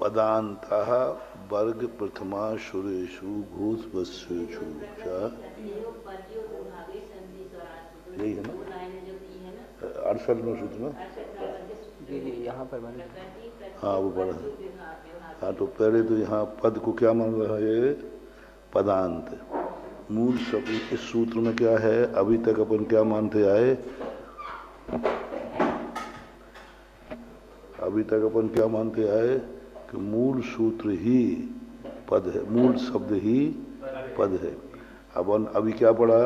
पदान्तः वर्ग प्रथमा सुरेशु भूतवस्सु यही है ना 68वें सूत्र में। यहाँ पर हाँ वो पढ़ा। हाँ तो पहले तो यहाँ पद को क्या मान रहा है? पदांत। मूल शब्द इस सूत्र में क्या है? अभी तक अपन क्या मानते आए? अभी तक अपन क्या मानते आए कि मूल सूत्र ही पद है, मूल शब्द ही पद है। अपन अभी क्या पढ़ा?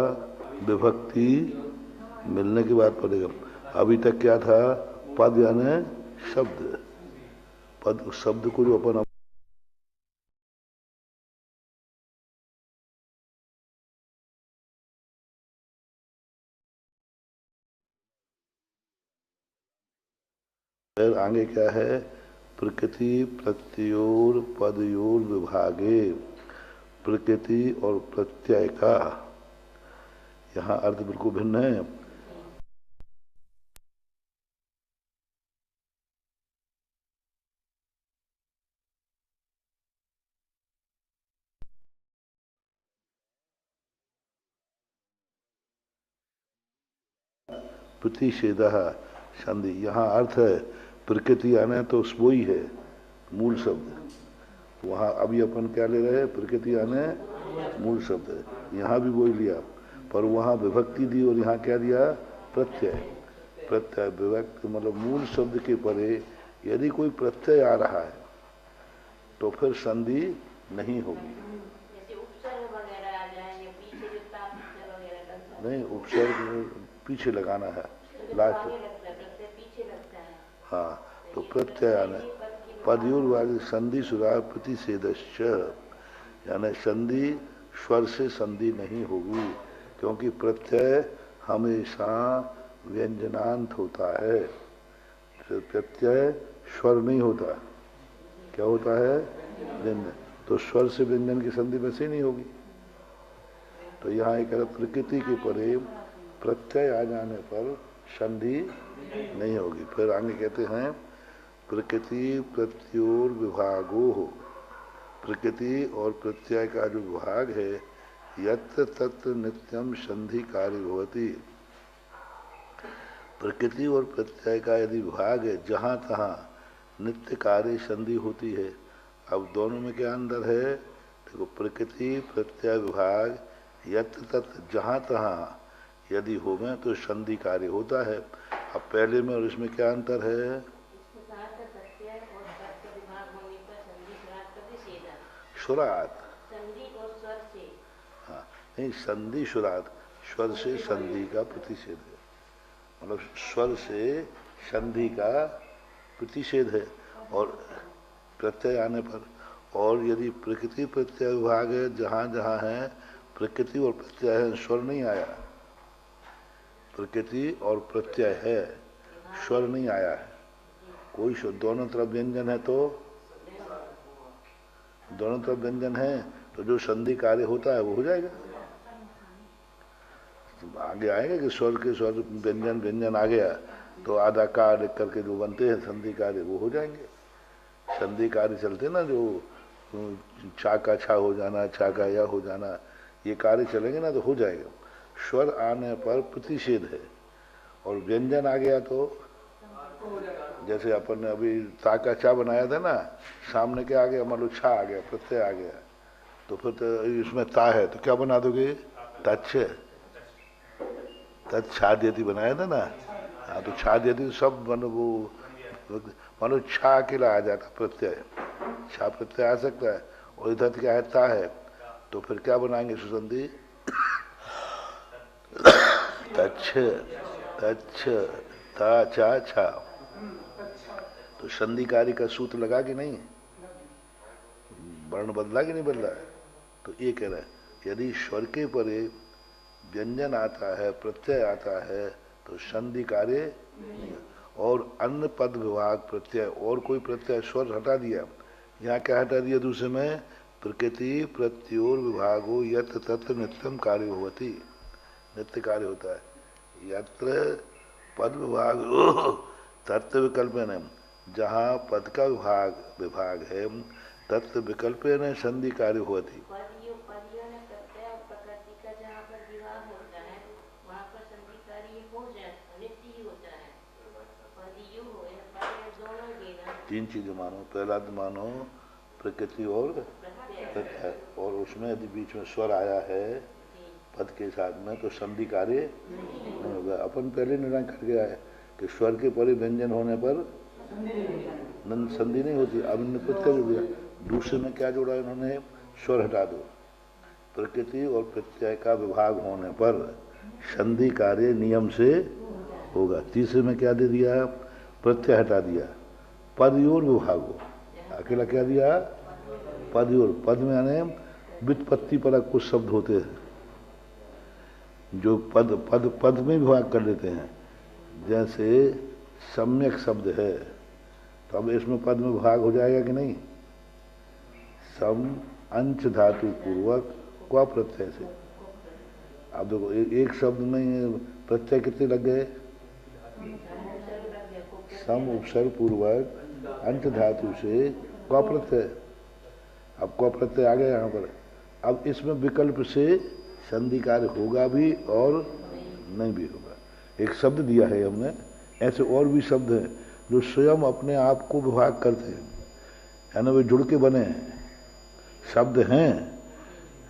विभक्ति मिलने के बाद पढ़ेगा। अभी तक क्या था? पद यानी शब्द। पद शब्द को जो अपन फिर आगे क्या है? प्रकृति प्रत्ययोर पदयोर विभागे। प्रकृति और प्रत्यय का यहाँ अर्थ बिल्कुल भिन्न है। प्रतिषेध संधि, यहाँ अर्थ है प्रकृति आने तो वो ही है मूल शब्द। वहाँ अभी अपन क्या ले रहे हैं? प्रकृति आने मूल शब्द है, यहाँ भी वही लिया, पर वहाँ विभक्ति दी और यहाँ क्या दिया? प्रत्यय। प्रत्यय विभक्ति मतलब मूल शब्द के परे यदि कोई प्रत्यय आ रहा है तो फिर संधि नहीं होगी। नहीं, उपसर्ग पीछे लगाना है लास्ट। हाँ तो प्रत्यय आने पदयुर्वादी संधि सुराग प्रतिषेधश्च, यानी संधि स्वर से संधि नहीं होगी, क्योंकि प्रत्यय हमेशा व्यंजनांत होता है। प्रत्यय स्वर नहीं होता, क्या होता है? व्यंजन। तो स्वर से व्यंजन की संधि वैसे नहीं होगी। तो यहाँ एक प्रकृति के परे प्रत्यय आ जाने पर संधि नहीं होगी। फिर आगे कहते हैं प्रकृति प्रत्योर विभागो हो। प्रकृति और प्रत्यय का जो विभाग है यत्र तत्र नित्यम संधि कार्य भवति। प्रकृति और प्रत्यय का यदि विभाग है जहाँ तहाँ नित्य कार्य संधि होती है। अब दोनों में क्या अंदर है? देखो, प्रकृति प्रत्यय विभाग यत्र तत्र जहाँ तहाँ यदि हो गए तो संधि कार्य होता है। अब पहले में और इसमें क्या अंतर है? शुरात। हाँ नहीं, संधि शुरात, स्वर से संधि का प्रतिषेध है, मतलब स्वर से संधि का प्रतिषेध है। और प्रत्यय आने पर, और यदि प्रकृति प्रत्यय विभाग है जहाँ जहाँ है प्रकृति और प्रत्यय है, स्वर नहीं आया, प्रकृति और प्रत्यय है, स्वर नहीं आया है, कोई स्वर, दोनों तरफ व्यंजन है, तो दोनों तरफ व्यंजन है तो जो संधि कार्य होता है वो हो जाएगा। तो आगे आएगा कि स्वर के स्वर व्यंजन व्यंजन आ गया तो आधा का लिख करके जो बनते हैं संधि कार्य वो हो जाएंगे। संधि कार्य चलते ना, जो चा का छा हो जाना, छा का या हो जाना, ये कार्य चलेंगे ना तो हो जाएगा। स्वर आने पर प्रतिषेध है और व्यंजन आ गया तो, जैसे अपन ने अभी ता का चा बनाया था ना, सामने क्या आ गया? मान लो छा आ गया, प्रत्यय आ गया, तो फिर तो इसमें ता है तो क्या बना दोगे? तच्छ। तत्छाद्यति बनाया था ना। हाँ तो छाद्यति सब मतलब वो मान लो छा अकेला आ जाता प्रत्यय, छा प्रत्यय आ सकता है, और इधर क्या है? ता है, तो फिर क्या बनाएंगे? सुसंधि तच्छ। अच्छा, ता चा छा, तो संधि कार्य का सूत्र लगा कि नहीं, वर्ण बदला कि नहीं बदला। तो ये कह रहा है यदि स्वर के परे व्यंजन आता है, प्रत्यय आता है, तो संधि कार्य नहीं है। और अन्य पद विभाग प्रत्यय और कोई प्रत्यय स्वर हटा दिया, यहाँ क्या हटा दिया दूसरे में, प्रकृति प्रत्योर विभागो यत्र तत्र नित्यम कार्य होती, नित्य कार्य होता है। यत्र पद विभाग तत्व विकल्प है, जहाँ पद का विभाग है तत्व विकल्प न संधि कार्य होती। तीन चीजें मानो, पहला तो मानो प्रकृति और प्रत्यय, और उसमें यदि बीच में स्वर आया है पद के साथ में तो संधि कार्य नहीं होगा। अपन पहले निर्णय कर गया है कि स्वर के परे व्यंजन होने पर संधि नहीं होती। अब इन्होंने प्रत्यय जोड़ दिया, दूसरे में क्या जोड़ा इन्होंने, स्वर हटा दो, प्रकृति और प्रत्यय का विभाग होने पर संधि कार्य नियम से होगा। तीसरे में क्या दे दिया, प्रत्यय हटा दिया, पदयोर विभाग हो, अकेला क्या दिया, पदयोर। पद में यानी व्युत्पत्ति परक कुछ शब्द होते हैं जो पद पद पद में विभाग कर लेते हैं, जैसे सम्यक शब्द है, तो अब इसमें पद में विभाग हो जाएगा कि नहीं, सम अंश धातु पूर्वक क्वा प्रत्यय से। अब देखो एक शब्द में प्रत्यय कितने लग गए, सम उपसर्ग पूर्वक अंश धातु से क्वा प्रत्यय। अब क्वा प्रत्यय आ गया यहाँ पर। अब इसमें विकल्प से संधि कार्य होगा भी और नहीं भी होगा। एक शब्द दिया है हमने, ऐसे और भी शब्द हैं जो स्वयं अपने आप को विभाग करते हैं, यानी वे जुड़ के बने हैं, शब्द हैं,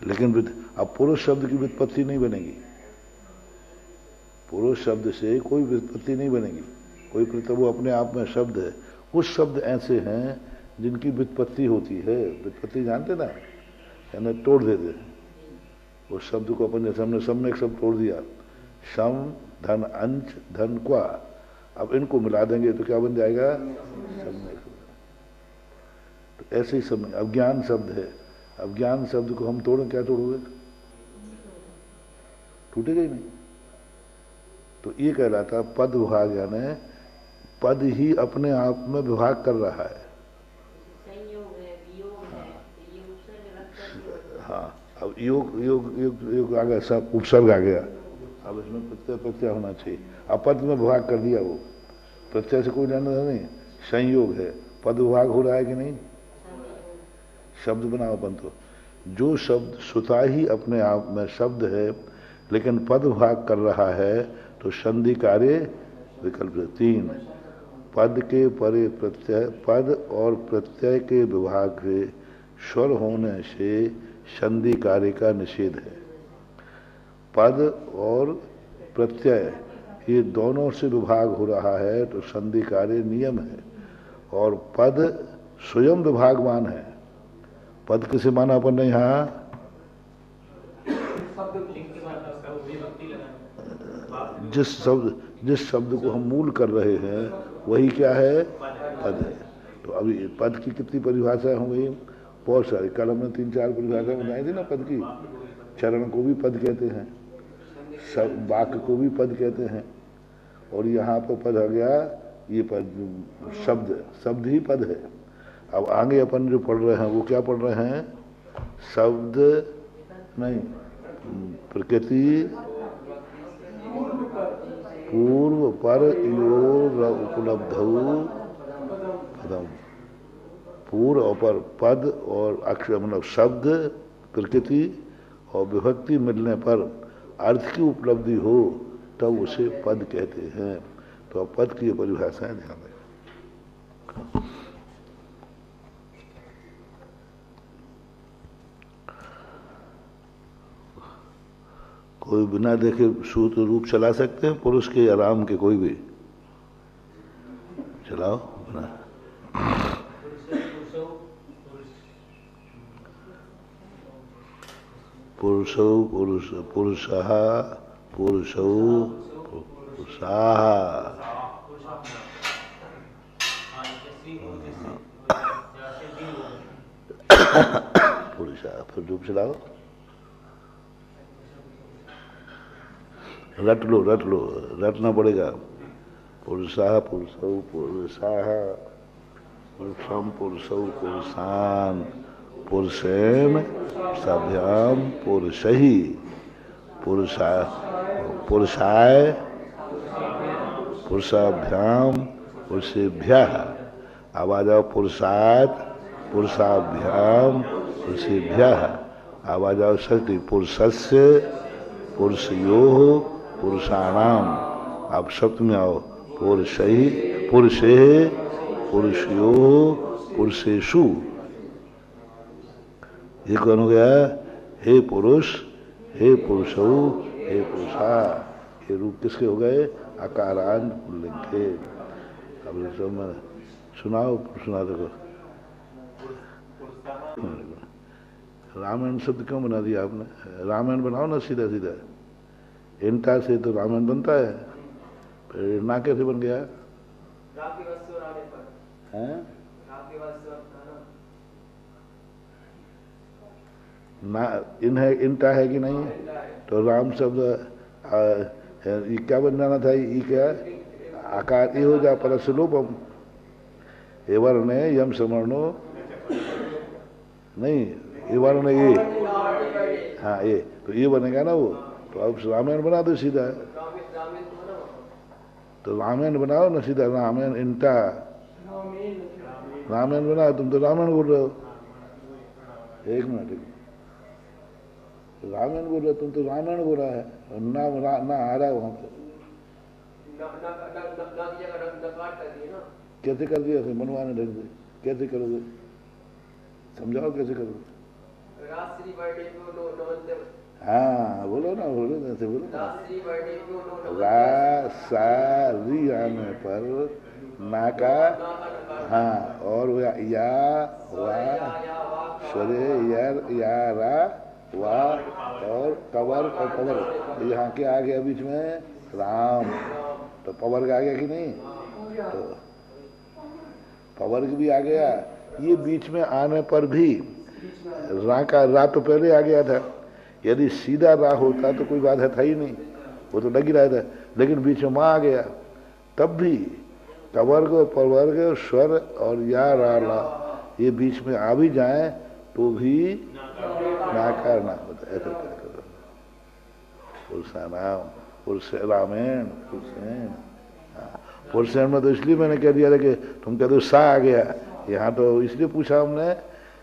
लेकिन अब पुरुष शब्द की व्युत्पत्ति नहीं बनेगी, पुरुष शब्द से कोई व्युत्पत्ति नहीं बनेगी, कोई प्रत्यय, वो अपने आप में शब्द है। कुछ शब्द ऐसे हैं जिनकी व्युत्पत्ति होती है, व्युत्पत्ति जानते ना, यानी तोड़ देते हैं उस शब्द को। अपन जैसे हमने सम में एक शब्द तोड़ दिया, सम धन अंश धन क्वा, अब इनको मिला देंगे तो क्या बन जाएगा, सम्यक। तो ऐसे ही समय अज्ञान शब्द है, अज्ञान शब्द को हम तोड़ें, क्या तोड़ोगे, टूटेगा ही नहीं। तो ये कहलाता पद विभाग, यानी पद ही अपने आप में विभाग कर रहा है। हाँ, अब योग योग योग योग आ गया, सब उपसर्ग आ गया, अब इसमें प्रत्यय प्रत्यय होना चाहिए। अब पद में विभाग कर दिया, वो प्रत्यय से कोई लेना नहीं, संयोग है, पद विभाग हो रहा है कि नहीं, शब्द बनाओ अपन। तो जो शब्द स्वतः ही अपने आप में शब्द है लेकिन पद विभाग कर रहा है तो संधि कार्य विकल्प। तीन, पद के परे प्रत्यय, पद और प्रत्यय के विभाग के स्वर होने से संधि कार्य का निषेध है। पद और प्रत्यय ये दोनों से विभाग हो रहा है तो संधि कार्य नियम है, और पद स्वयं विभागवान है। पद किसे माना अपन ने यहाँ, जिस शब्द को हम मूल कर रहे हैं वही क्या है, पद है। तो अभी पद की कितनी परिभाषा हो गई, बहुत सारी। कल हमने 3-4 परिभाषा बनाई थी ना पद की। चरण को भी पद कहते हैं, सब वाक्य को भी पद कहते हैं, और यहाँ पर पद आ गया, ये पद शब्द ही पद है। अब आगे अपन जो पढ़ रहे हैं वो क्या पढ़ रहे हैं, शब्द नहीं, प्रकृति पूर्व पर योर उपलब्ध पदम, पूर्व और पर पद और अक्षर मतलब शब्द प्रकृति और विभक्ति मिलने पर अर्थ की उपलब्धि हो तब उसे पद कहते हैं। तो अब पद की परिभाषाएं ध्यान रखें। कोई बिना देखे सूत्र रूप चला सकते हैं, पुरुष के या राम के, कोई भी चलाओ बिना। पुरुषौ पुरुष पुरुषः पुरुषौ पुरुषाः, पुरुषा। फिर डूब चलाओ, रट लो, रटना पड़ेगा। पुरुषा पुरुषौ पुरुषाः, पुरुषम पुरुषौ पुरुषान्, पुरुषेण सभ्याम पुरुषहि, पुरुषा पुरुषाय पुरुषाभ्याम पुरुषेभ्यः। आवाज आओ, पुरुषात् पुरुषाभ्याम पुरुषेभ्यः। आवाज आओ षष्ठी, पुरुषस्य पुरुषयोः पुरुषाणाम। आप सप्तमी आओ, पुरुषैः पुरुषे पुरुषयोः पुरुषेषु। ये कौन हो गया? हे पुरुष, हे पुरुषौ, हे पुरुषा। ये रूप किसके हो गए? आकारांत पुल्लिंग के। अब सब सुनाओ, सुना देखो। रामायण शब्द क्यों बना दिया आपने? रामायण बनाओ ना सीधा सीधा। इंटा से तो रामायण बनता है, फिर ना कैसे बन गया? हैं? ना इन है, इंटा है कि नहीं? तो राम शब्द ये क्या बन जाना था? ये क्या आकार? ये हो जा परस्लोपम। ये वर्ण है यम समर्णो नहीं, ये वर्ण ये, हाँ ये तो ये बनेगा ना वो। तो अब रामायण बना दो सीधा। तो रामायण बनाओ ना सीधा। रामायण इंटा, रामायण बनाओ। तुम तो रामायण बोल रहे हो। एक मिनट, रामायण बोल रहे हो तुम, तो रामायण बोल रहा है। ना आ रहा है वहां पर। कैसे कर दिया? मनवाने ढंग से कैसे करोगे? समझाओ कैसे करोगे? हाँ बोलो ना, बोलो ना, ऐसे बोलो ना। रा सा री आने पर ना का, हाँ, और या वा स्वरे या रा वा और कवर और पवर। यहाँ के आ गया बीच में राम, तो पवर का आ गया कि नहीं? तो पवर भी आ गया। ये बीच में आने पर भी रा का, रा तो पहले आ गया था। यदि सीधा रा होता तो कोई बात है था ही नहीं, वो तो लग ही रहा था। लेकिन बीच में माँ आ गया, तब भी कवर्ग प्रवर्ग स्वर और या रा ला ये बीच में आ भी जाए तो भी नाकार ना होता। ऐसा क्या करो? पुरुषानाम पुरुष रामायण पुरुषेण। पुरुषेण में तो इसलिए मैंने कह दिया था कि तुम कहते हो सा आ गया। यहाँ तो इसलिए पूछा हमने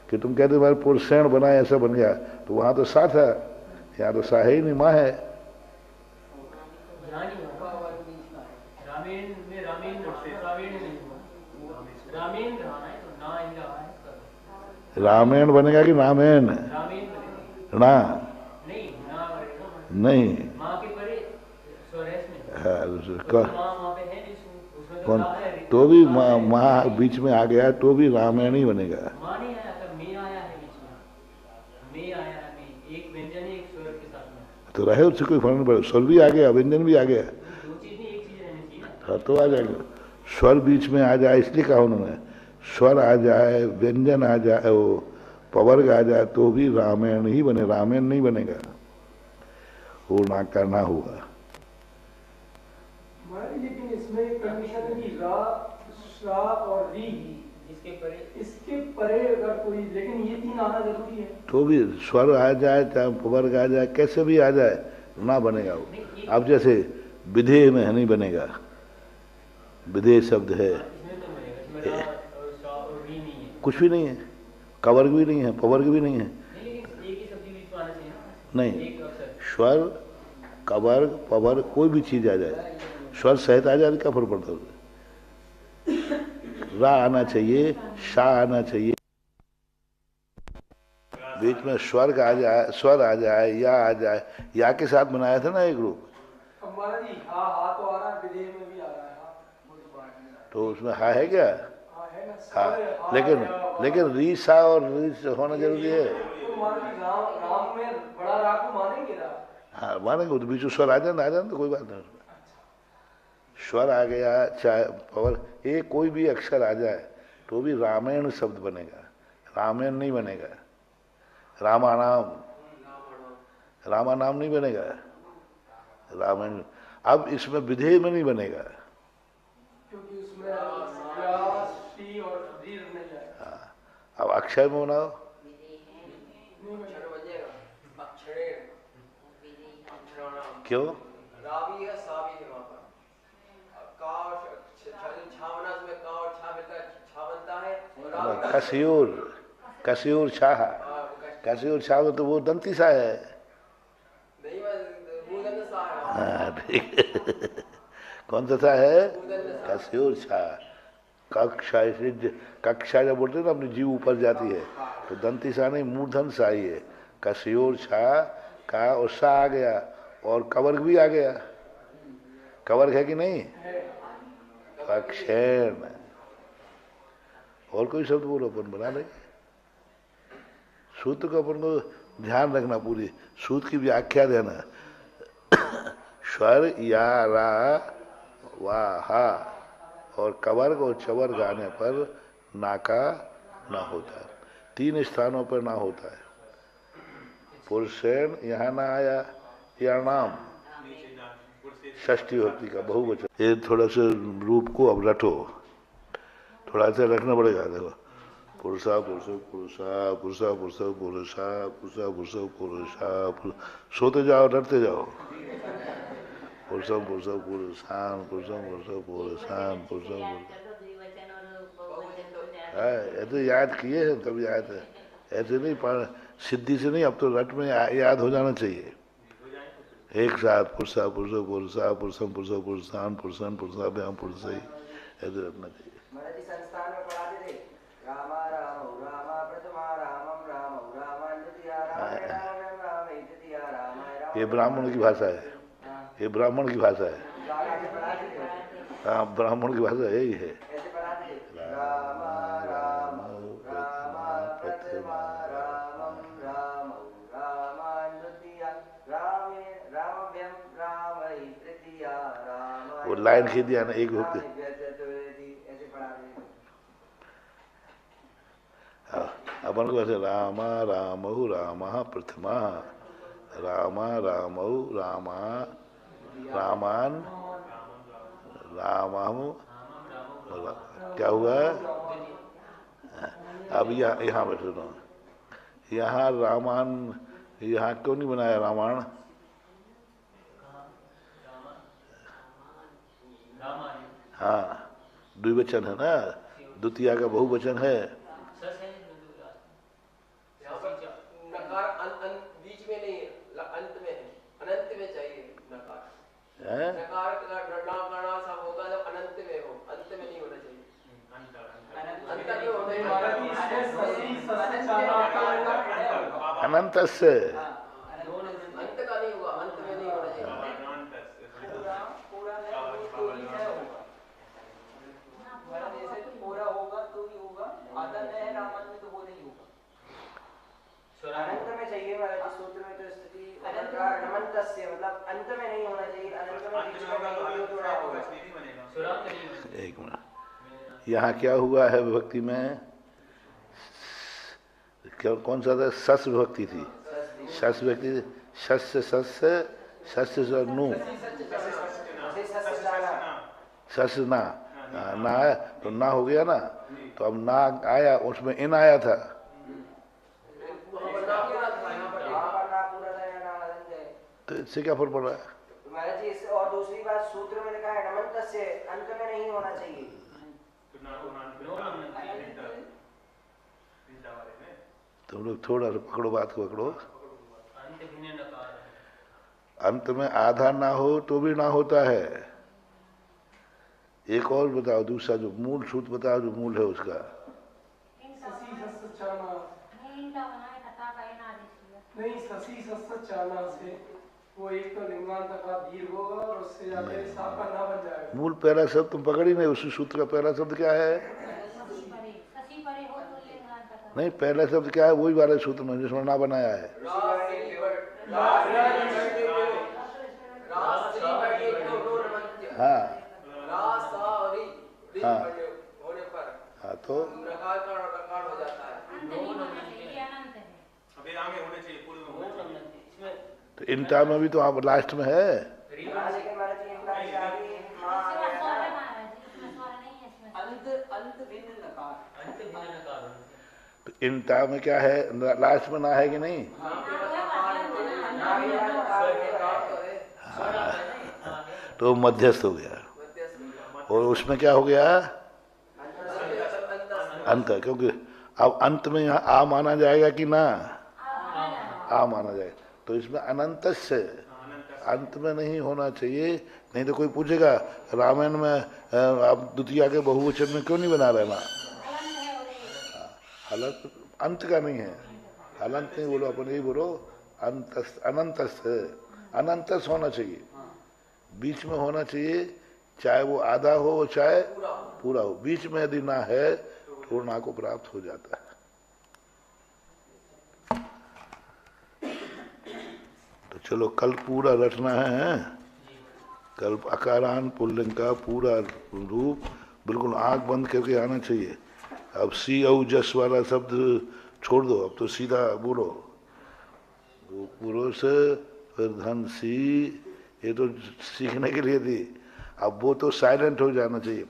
कि तुम कहते हो पुरुषेण बनाए, ऐसा बन गया। तो वहां तो सा था, यहाँ तो सा है ही नहीं, माँ है। रामायण बनेगा कि रामायण? ना नहीं, कौन? तो भी माँ बीच में आ गया तो भी रामायण ही बनेगा। तो रहे उससे कोई फर्क नहीं पड़ेगा। स्वर भी आ गया, व्यंजन भी आ गया, हाँ तो आ जाएगा। स्वर बीच में आ जाए इसलिए कहा उन्होंने। स्वर आ जाए, व्यंजन आ जाए, वो पवर्ग आ जाए तो भी रामायण ही बने, रामायण नहीं बनेगा। वो ना करना होगा। लेकिन इसमें कंडीशन है कि रा, श्रा और री, इसके परे अगर कोई, लेकिन ये तीन आना जरूरी है। तो भी स्वर आ जाए चाहे पवर्ग आ जाए, कैसे भी आ जाए ना बनेगा वो। अब जैसे विधेय में है, नहीं बनेगा। विधेय शब्द है, कुछ भी नहीं है, कवर्ग भी नहीं है, पवर्ग भी नहीं है। नहीं, स्वर कवर्ग पवर्ग कोई भी चीज आ जाए, स्वर सहित आ जाए, क्या फर्क पड़ता है? रा आना चाहिए, शा आना चाहिए, बीच में स्वर आ जाए, स्वर आ जाए, या आ जाए। या के साथ बनाया था ना एक रूप, तो उसमें हा है क्या? हाँ, लेकिन री सा और री होना जरूरी है। राम में बड़ा रा को मानेंगे ना? हाँ मानेंगे, तो बीच में स्वर आ जाए तो कोई बात नहीं। स्वर आ गया, चाहे पवर, एक कोई भी अक्षर आ जाए तो भी रामायण शब्द बनेगा, रामायण नहीं बनेगा। रामानाम, रामानाम नहीं बनेगा, रामायण। अब इसमें विधेय में नहीं बनेगा, क्योंकि उसमें या, शी और री नहीं जाएगा। हाँ। अब अक्षर में बनाओ, नहीं बनेगा। क्यों? रावी है, सावी है वहाँ पर। का और छा बना, उसमें का और छा मिलकर छा बनता है। और रावी कसियूर, कसियूर छाह, कसियूर छाह में तो वो दंती सा है। नहीं, मूर्धन्य सा है। हाँ ठीक है। कौन सा सा है? कसियूर छाह। कक्षा, कक्षा जब बोलते हैं ना अपनी जीव ऊपर जाती है तो दंती सा नहीं, मूर्धन सा ही है। कसियूर छा का और सा आ गया और कवर्ग भी आ गया। कवर्ग है कि नहीं? अक्षेण। और कोई शब्द बोलो, अपन बना लेंगे। सूत्र को अपन को ध्यान रखना, पूरी सूत्र की व्याख्या देना। स्वर या रा वाह हा और कवर्ग और चवर्ग आने पर नाका ना होता है, 3 स्थानों पर ना होता है। पुरुषेण यहाँ ना आया, या नाम षष्ठी होती का बहुवचन। ये थोड़ा सा रूप को अब रटो, थोड़ा सा रखना पड़ेगा। देखो, पुरुषा पुरुषो पुरुषा, पुरुषा पुरुषो पुरुषा, पुरुषा पुरुषो पुरुषा, सोते जाओ, रटते जाओ। पुरुषम पुरुषो पुरुषान, पुरुषम पुरुषो पुरुषान, पुरुषम ऐसे याद किए हैं तब याद है, ऐसे नहीं पढ़ सिद्धि से नहीं। अब तो रट में याद हो जाना चाहिए एक साथ। पुरुषा पुरुषो पुरुषा, पुरुषम पुरुषो पुरुषान, पुरुषन पुरुषाभ्याम पुरुष, ऐसे रटना चाहिए। महाराज संस्थान में पढ़ाते थे, रामा राम रामा प्रथमा रामम राम रामा द्वितीया राम राम द्वितीया राम। ये ब्राह्मण की भाषा है, ये ब्राह्मण की भाषा है। हाँ, ब्राह्मण की भाषा यही है। वो लाइन खींच दिया ना, एक होते अपन को ऐसे रामा रामौ रामः प्रथमा, रामा रामौ रामा रामान रामहु। क्या हुआ? अब यहाँ पे सुनो, यहाँ रामान, यहाँ क्यों नहीं बनाया रामायण? हाँ, द्विवचन है ना, द्वितीया का बहुवचन है। बीच में नहीं, अंत में है, अनंत में चाहिए नकार। हैं? नकार का सब होगा जब अनंत में हो, अंत में नहीं होना चाहिए। अंत में होना अनंत से अंत का नहीं होगा, अंत में नहीं होना चाहिए। पूरा होगा तो ही होगा, आधा में है रामायण में तो वो नहीं होगा। अनंत में चाहिए महाराज, सूत्र में तो स्थिति अनंतस्य, मतलब अंत में नहीं होना चाहिए, अनंत में बीच में कहीं भी तो होगा। एक मिनट, यहाँ क्या हुआ है विभक्ति में? क्या, कौन सा था? सस विभक्ति थी, सस विभक्ति, सस्य सस्य, सस्य से नु, सस ना, ना आया तो ना हो गया ना, तो अब ना आया, उसमें इन आया था। तो इससे क्या फर्क पड़ रहा है? महाराज जी, और दूसरी बात, सूत्र में लिखा है नमन्तस्य, अंत में नहीं होना चाहिए। तुम लोग थोड़ा सा पकड़ो, बात को पकड़ो। अंत में आधा ना हो तो भी ना होता है। एक और बताओ, दूसरा जो मूल सूत्र बताओ, जो मूल है उसका। नहीं, ससी सस्य चाना से वो एक तो लिंगांत का दीर्घ होगा और उससे जाके साका ना बन जाएगा। मूल पहला शब्द तुम पकड़ ही नहीं, उसी सूत्र का पहला शब्द क्या है? नहीं, पहला शब्द क्या है? वही वाले सूत्र में जिसमें ना बनाया है। हाँ, हाँ होने पर हाँ तो नकार का नकार हो जाता है। अभी आगे होने चाहिए पूर्व में होने चाहिए। इसमें तो इंटा में भी तो आप लास्ट में है। लेकिन महाराज जी इनका से आगे मां आ गया ना। अंत अंत भिन्न नकार। तो इंटा में क्या है, लास्ट में ना है कि नहीं? तो मध्यस्थ हो गया। और उसमें क्या हो गया? अंत, क्योंकि अब अंत में यहाँ आ माना जाएगा कि ना? आ माना जाएगा। तो इसमें अनंत से अंत में नहीं होना चाहिए, नहीं तो कोई पूछेगा रामायण में आप द्वितीया के बहुवचन में क्यों नहीं बना रहे ना? हालत अंत का नहीं है, हालत नहीं बोलो, अपन यही बोलो अंत अनंतस्थ, अनंतस होना चाहिए, बीच में होना चाहिए, चाहे वो आधा हो चाहे पूरा हो, बीच में यदि ना है तो ना को प्राप्त हो जाता है। तो चलो कल पूरा रटना है, कल अकारान पुल्लिंग का पूरा रूप बिल्कुल आंख बंद करके आना चाहिए। अब सी औ जस वाला शब्द छोड़ दो, अब तो सीधा बोलो, वो पुरुष फिर धन सी, ये तो सीखने के लिए थी, अब वो तो साइलेंट हो जाना चाहिए।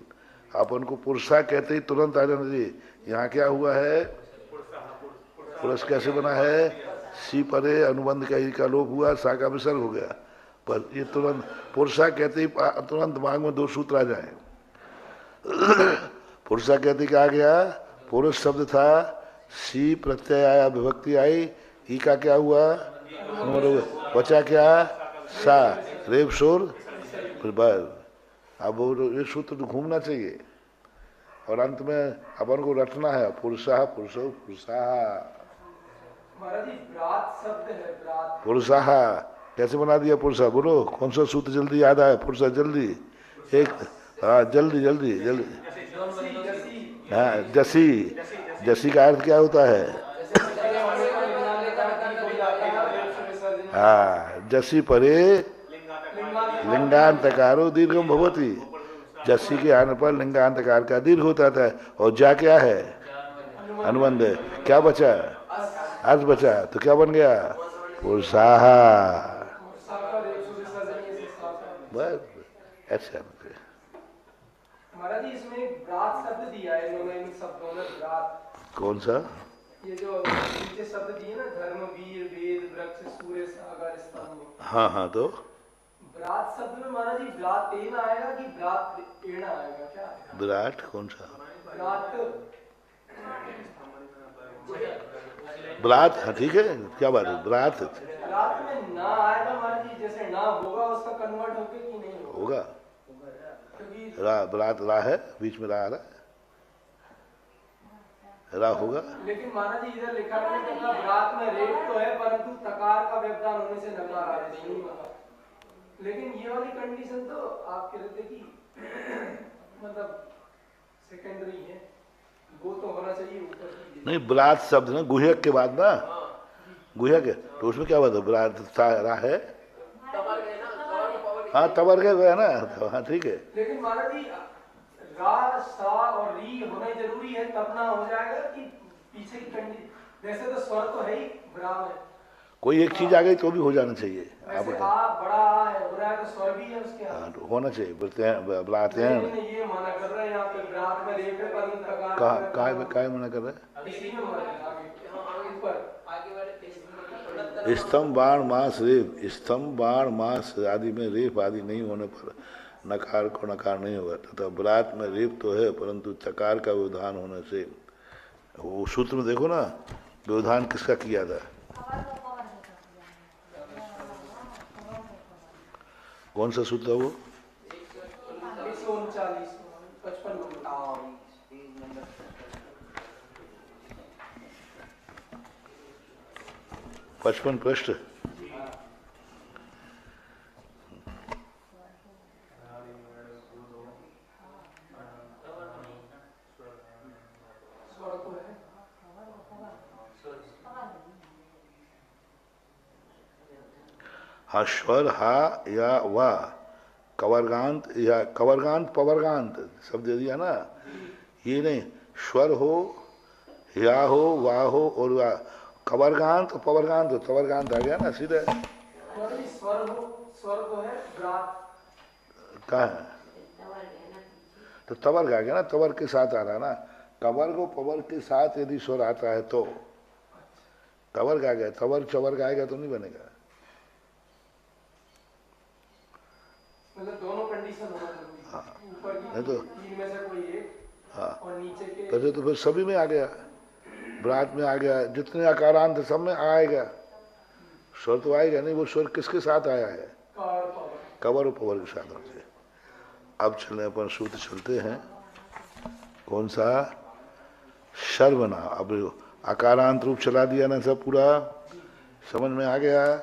अपन को पुरुषा कहते ही तुरंत आ जाना चाहिए। यहाँ क्या हुआ है, पुरुष कैसे बना है, सी परे अनुबंध का ही का लोप हुआ, सा का विसर्ग हो गया, पर ये तुरंत पुरुषा कहते ही तुरंत दिमाग में दो सूत्र आ जाए। पुरुषा कहते क्या आ गया, पुरुष शब्द था, सी प्रत्यय आया, विभक्ति आई, ई का क्या हुआ, बचा क्या, सा, रेप शोर, अब ये सूत्र तो घूमना चाहिए और अंत में अपन को रटना है, पुरुषा पुरुषो पुरुषा। महाराज जी ब्रात शब्द है, ब्रात पुरुषा कैसे बना दिया पुरुषा, बोलो कौन सा सूत्र जल्दी याद आया, पुरुषा जल्दी, एक हाँ जल्दी जल्दी जल्दी, हाँ जसी, जसी का अर्थ क्या होता है, हाँ जसी परे लिंगांतकारो दीर्घम भवती, जसी के आने पर लिंगांतकार का दीर्घ होता था, और जा क्या है, अनुबंध, क्या बचा, अर्थ बचा, तो क्या बन गया, पुरुषाहा। बस ऐसा महाराज जी इसमें एक ब्रात शब्द दिया है इन्होंने, इन शब्दों में ब्रात, कौन सा, ये जो नीचे शब्द दिए ना, धर्म वीर वेद वृक्ष सूर्य सागर स्तंभ, हाँ हाँ, तो ब्रात शब्द में महाराज जी ब्रात एन आएगा कि ब्रात एण आएगा, क्या विराट कौन सा, ब्रात, ब्रात, हाँ ठीक है, क्या बात है, ब्रात ब्रात में ना आएगा महाराज जी, जैसे ना होगा उसका कन्वर्ट होके कि नहीं होगा, होगा, क्योंकि रा ब्रात रा है, बीच में रा आ रहा है, रा होगा, लेकिन महाराज जी इधर लिखा है कि ब्रात में रेप तो है, परंतु तकार का व्यवधान होने से नकार आ रहा है, लेकिन ये वाली कंडीशन तो आप कह रहे थे कि मतलब सेकेंडरी है, वो तो होना चाहिए ऊपर की। नहीं ब्रात शब्द ना गुहक के बाद ना, गुहक है तो उसमें क्या बात है, ब्रात रा है, हाँ तबर गया ना, तो हाँ ठीक है, लेकिन महाराज जी रा सा और री होना जरूरी है, तब ना हो जाएगा कि पीछे की कंडीशन, वैसे तो स्वर तो है ही ब्रा में, कोई एक चीज आ गई तो भी हो जाना चाहिए, आप वैसे बताओ, आ बड़ा आ है, हो रहा है तो स्वर भी है उसके हाँ हाथ, तो होना चाहिए, बोलते हैं बुलाते हैं, लेकिन ये मना कर रहे हैं यहाँ पे ब्रात में रेप है, परंतु तकार काय मना कर रहे हैं, इसी में मना है, आगे ऊपर आगे वाले स्तंभ बाण मास रेप, स्तंभ बाण मास आदि में रेप आदि नहीं होने पर नकार को नकार नहीं होगा, तथा ब्रात में रेप तो है परंतु चकार का व्यवधान होने से, वो सूत्र में देखो ना व्यवधान किसका किया था, कौन सा सूत्र वो, 139 55 55 पृष्ठ, हाँ स्वर हा या वा कवर्गांत या कवर्गांत पवर्गांत शब्द दे दिया ना, ये नहीं, स्वर हो, या हो, वाह हो और वाह, कवर्गांत पवर्गांत, तवर्गांत आ गया ना सीधे। स्वर तो है व्रात, कहाँ है? तो तवर्ग आ गया ना, तवर्ग के साथ आ रहा है ना, कवर्ग और पवर्ग के साथ यदि स्वर आता है तो तवर्ग आ गया, तवर्ग चवर्ग आएगा तो नहीं बनेगा। मतलब दोनों कंडीशन होना जरूरी है। हाँ। ऊपर की नहीं तो तीन में से कोई एक, हाँ, और नीचे के पहले तो फिर सभी में आ गया, व्रात में आ गया, जितने आकारांत सब में आएगा, स्वर तो आएगा नहीं। वो स्वर किसके साथ आया है? Car power. कवर और पवर के साथ होते हैं। अब चले अपन सूत्र चलते हैं, कौन सा? सर्वनाम। अब आकारांत रूप चला दिया ना, सब पूरा समझ में आ गया,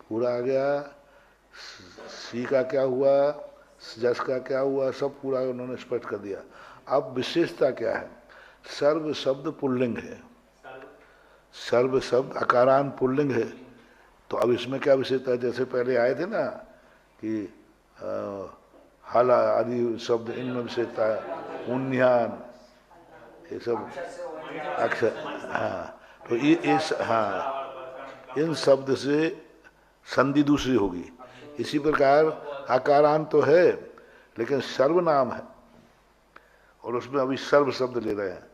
पूरा आ गया। सी का क्या हुआ, जस का क्या हुआ, सब पूरा उन्होंने स्पष्ट कर दिया। अब विशेषता क्या है? सर्व शब्द पुल्लिंग है, सर्व शब्द आकारांत पुल्लिंग है। तो अब इसमें क्या विशेषता है? जैसे पहले आए थे ना कि हल आदि शब्द, इनमें विशेषता है, उन्यान, ये सब अक्षर, हाँ, तो ये इस, हाँ, इन शब्द से संधि दूसरी होगी। इसी प्रकार आकारांत तो है लेकिन सर्वनाम है, और उसमें अभी सर्व शब्द ले रहे हैं।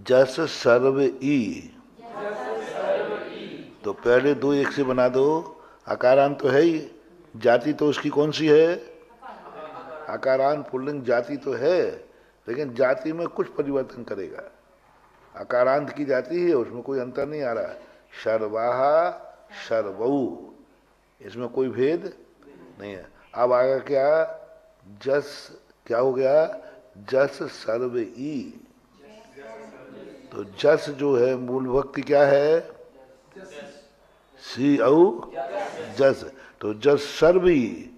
जस सर्व ई, तो पहले दो एक से बना दो। आकारांत तो है ही, जाति तो उसकी कौन सी है? आकारांत पुल्लिंग जाति तो है, लेकिन जाति में कुछ परिवर्तन करेगा। आकारांत की जाति है, उसमें कोई अंतर नहीं आ रहा। सर्वाहा सर्वऊ, इसमें कोई भेद नहीं है। अब आगे क्या? जस क्या हो गया? जस सर्व ई। तो जस जो है मूल भक्ति क्या है? सी औ जस, तो जस सर्व ई,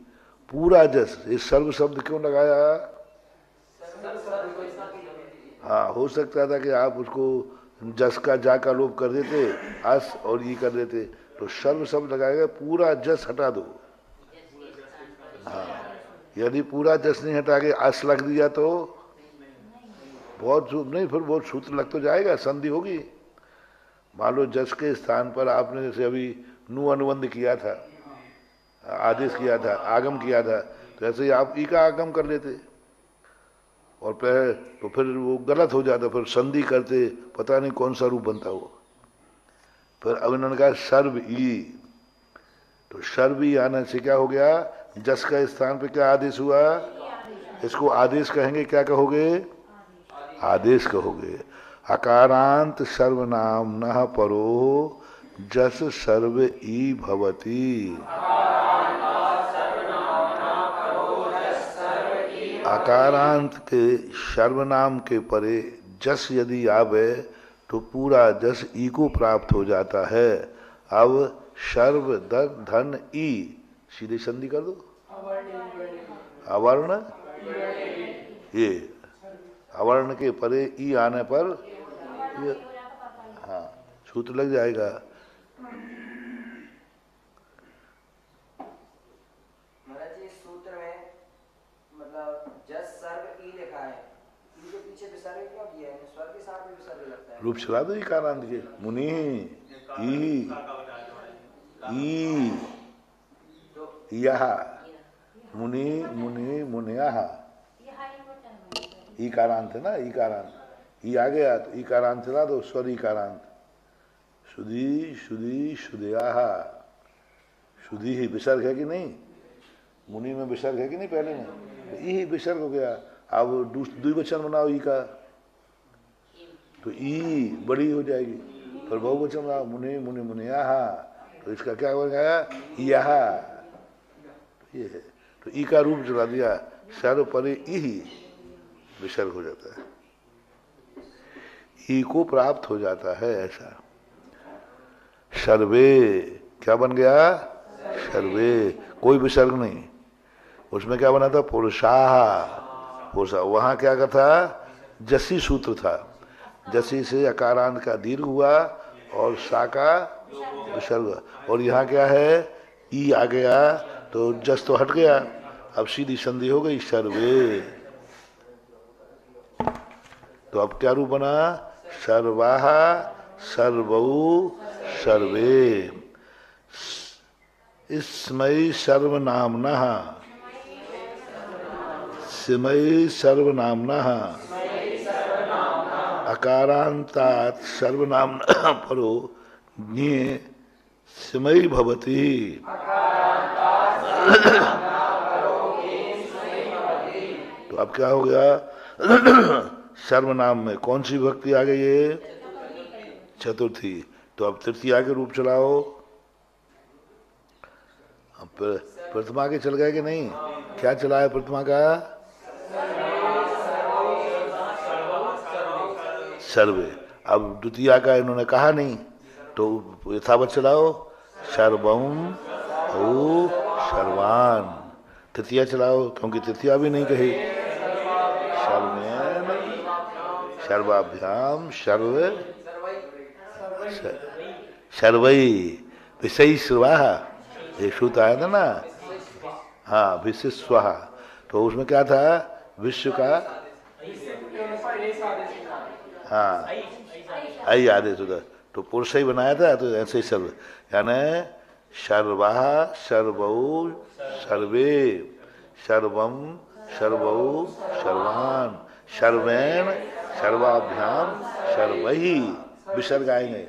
पूरा जस। ये सर्व शब्द क्यों लगाया? हाँ, हो सकता था कि आप उसको जस का जा का लोप कर देते, अस और ई कर देते, तो सर्व शब्द लगाएगा, पूरा जस हटा दो। हाँ, यदि पूरा जस नहीं हटा के अस लग दिया तो बहुत नहीं, फिर बहुत सूत्र लग तो जाएगा, संधि होगी। मान लो जस के स्थान पर आपने जैसे अभी नु अनुबंध किया था, आदेश किया था, आगम किया था, तो ऐसे ही आप ई का आगम कर लेते और पहले, तो फिर वो गलत हो जाता, फिर संधि करते, पता नहीं कौन सा रूप बनता वो। फिर अब इन्होंने कहा सर्व ई, तो सर्व ई आने से क्या हो गया? जस का स्थान पे क्या आदेश हुआ? इसको आदेश कहेंगे, क्या कहोगे? आदेश कहोगे। अकारांत सर्वनाम न परो जस सर्व ई भवती। आकारांत के सर्वनाम के परे जस यदि आवे तो पूरा जस ई को प्राप्त हो जाता है। अब सर्व धन ई, सीधे संधि कर दो, अवर्ण, ये अवर्ण के परे ई आने पर ये, हाँ, सूत्र लग जाएगा। महाराज जी, सूत्र में मतलब जस सर्व ई लिखा है, ई के पीछे विसर्ग क्यों किया है? स्वर के साथ में विसर्ग लगता है। रूप चला दो कारांत के, मुनि ई, यह मुनि मुनि मुनिया, ई कारांत है ना, ई कारांत, ई आ गया तो ई कारांत चला दो, स्वर ई कारांत। शुद्धि शुद्धि शुद्धया, शुद्धि ही विसर्ग है कि नहीं? मुनि में विसर्ग है कि नहीं? पहले में तो ई ही विसर्ग हो गया। अब द्विवचन बनाओ ई का, तो ई बड़ी हो जाएगी। फिर बहुवचन बनाओ, मुनि मुनि मुनिया, तो इसका क्या हो गया? यह, ये है। तो ई का रूप चला दिया, सर्व परे ई ही विसर्ग हो जाता है, ई को प्राप्त हो जाता है। ऐसा सर्वे क्या बन गया? सर्वे, कोई विसर्ग नहीं। उसमें क्या बना था? पुरुषाह, पुरुषा। वहां क्या का था? जसी सूत्र था, जसी से अकारांत का दीर्घ हुआ और सा का विसर्ग। और यहाँ क्या है, ई आ गया तो जस तो हट गया, अब सीधी संधि हो गई सर्वे। तो अब क्या रूप बना, सर्वाः सर्वौ सर्वे। स्मै सर्वनाम्नः, स्मै सर्वनाम्नः, अकारान्तात् सर्वनाम्नः परो ज्ञे स्मै भवति। तो अब क्या हो गया, सर्वनाम में कौन सी भक्ति आ गई है, चतुर्थी। तो अब तृतीया के रूप चलाओ। अब प्रथमा के चल गए कि नहीं, क्या चला है प्रथमा का, सर्वे। अब द्वितीया का इन्होंने कहा नहीं तो यथावत चलाओ, सर्वम ओ सर्वान। तृतीया चलाओ क्योंकि तृतीया भी नहीं कही, सर्वेन सर्वाभ्याम सर्व सर्वई विषयी स्वाह, ये सूत्र आया था ना, हाँ विश्व स्वाहा। तो उसमें क्या था, विश्व का हाँ आई आदेश होता, तो पुरुष ही बनाया था, तो ऐसे ही सर्व, यानी सर्वाः सर्वौ सर्वे, सर्वम सर्वौ सर्वान, सर्वेण सर्वाभ्याम सर्वहि, विसर्ग आएंगे।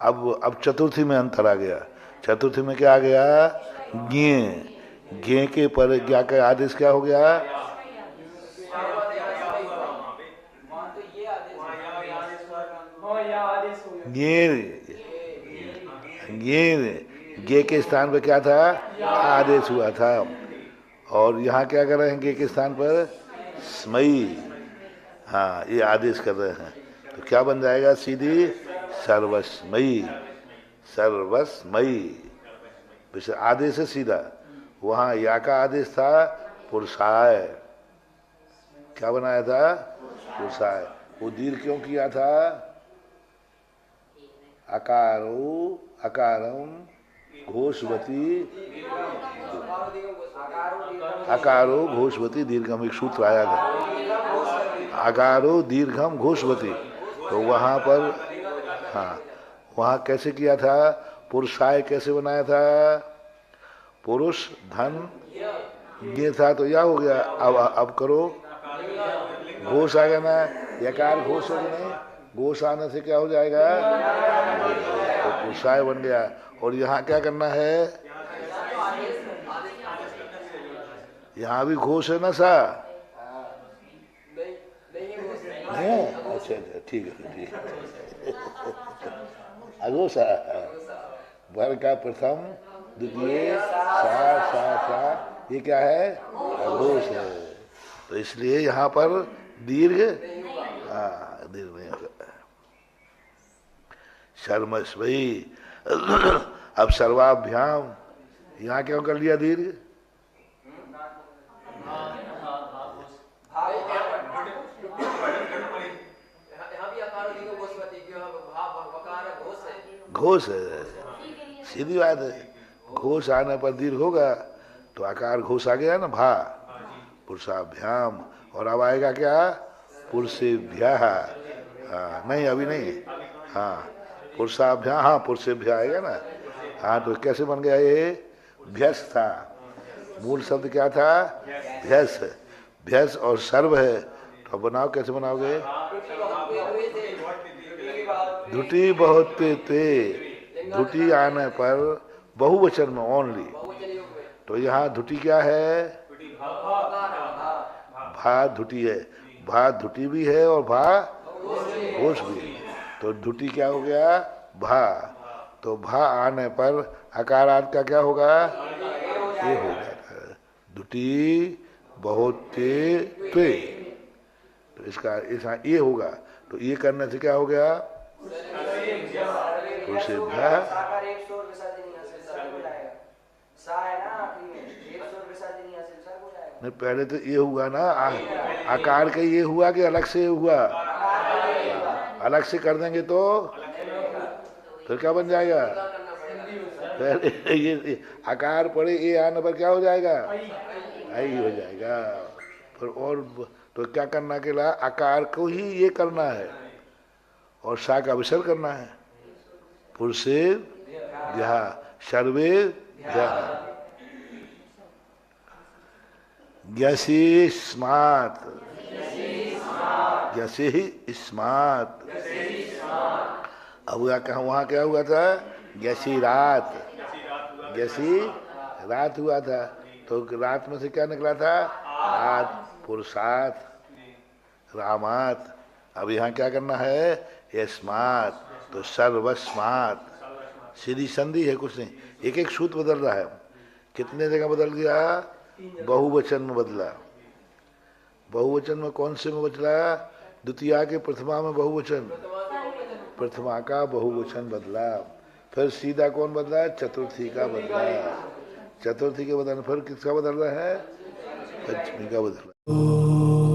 अब चतुर्थी में अंतर आ गया। चतुर्थी में क्या आ गया, ज्ञे, ज्ञे के पर ज्ञा का आदेश क्या हो गया, गे के स्थान पर क्या था, आदेश हुआ था। और यहाँ क्या कर रहे हैं, गे के स्थान पर स्मयी, हाँ ये आदेश कर रहे हैं। तो क्या बन जाएगा, सीधी सर्वस्मयी, सर्वस्मयी आदेश है सीधा। वहाँ या का आदेश था पुरुषाय, क्या बनाया था, पुरुषाय। वो दीर्घ क्यों किया था, अकारो अकारम घोषवती, अकारो घोषवती दीर्घम, एक सूत्र आया था, अकारो दीर्घम घोषवती। तो वहां पर हाँ, वहां कैसे किया था, पुरुषाय कैसे बनाया था, पुरुष धन ये था तो या हो गया। अब करो, घोष आ गया ना, यकार घोष हो गया नहीं, घोष आने से क्या हो जाएगा, तो पुरुषाय बन गया। और यहाँ क्या करना है, यहाँ भी घोष है ना सा, नहीं है, अच्छा अच्छा ठीक है ठीक है। अघोषा वर का प्रथम द्वितीय सा सा सा, ये क्या है, अघोष है। तो इसलिए यहाँ पर दीर्घ, हाँ दीर्घ नहीं होगा। शर्मस्वई, अब सर्वाभ्याम, यहाँ क्यों कर लिया दीर्घ, घोष है, सीधी बात है। घोष आने पर दीर्घ होगा तो आकार घोष आ गया ना, भा, पुरुषाभ्याम। और अब आएगा क्या, पुरुषेभ्यः, हाँ नहीं अभी नहीं, हाँ पुरुषाभ्याम, हाँ पुरुषेभ्यः आएगा ना। हाँ तो कैसे बन गया ये, भ्यस था, मूल शब्द क्या था, भ्यस, भ्यस और सर्व है। तो बनाओ, कैसे बनाओगे, धुटी बहुत पे, धुटी आने पर बहुवचन में ओनली। तो यहाँ धुटी क्या है, भा धुटी है, भा धुटी भी है और भा घोष भी है। तो धुटी क्या हो गया, भा। तो भा आने पर अकारांत का क्या होगा, ये हो जाता है, धुटी बहुत पे। तो इसका ये होगा, तो ये करने से क्या हो गया, नहीं पहले तो ये हुआ ना, आकार का ये हुआ कि अलग से हुआ, अलग से कर देंगे तो फिर क्या बन जाएगा? फिर ये आकार पड़े ए आने पर क्या हो जाएगा? आई हो जाएगा। फिर और तो क्या करना के ला? आकार को ही ये करना है और सा का विसर्ग करना है। पुरुषे ध्या सर्वे ध्या ज्ञसी स्मात ज्ञसी स्मात। अब वहाँ क्या हुआ था? ज्ञसी रात, ज्ञसी रात हुआ था। तो रात में से क्या निकला था? रात पुरुषात रामात। अब यहाँ क्या करना है? यस्मात, तो सर्वस्मात। सीधी संधि है, कुछ नहीं। एक एक सूत्र बदल रहा है। कितने जगह बदल गया? बहुवचन में बदला। बहुवचन में कौन से में बदला? द्वितीया के प्रथमा में बहुवचन, प्रथमा का बहुवचन बदला। फिर सीधा कौन बदला? चतुर्थी का बदला। चतुर्थी के बदलने फिर किसका बदल रहा है? पंचमी का बदला।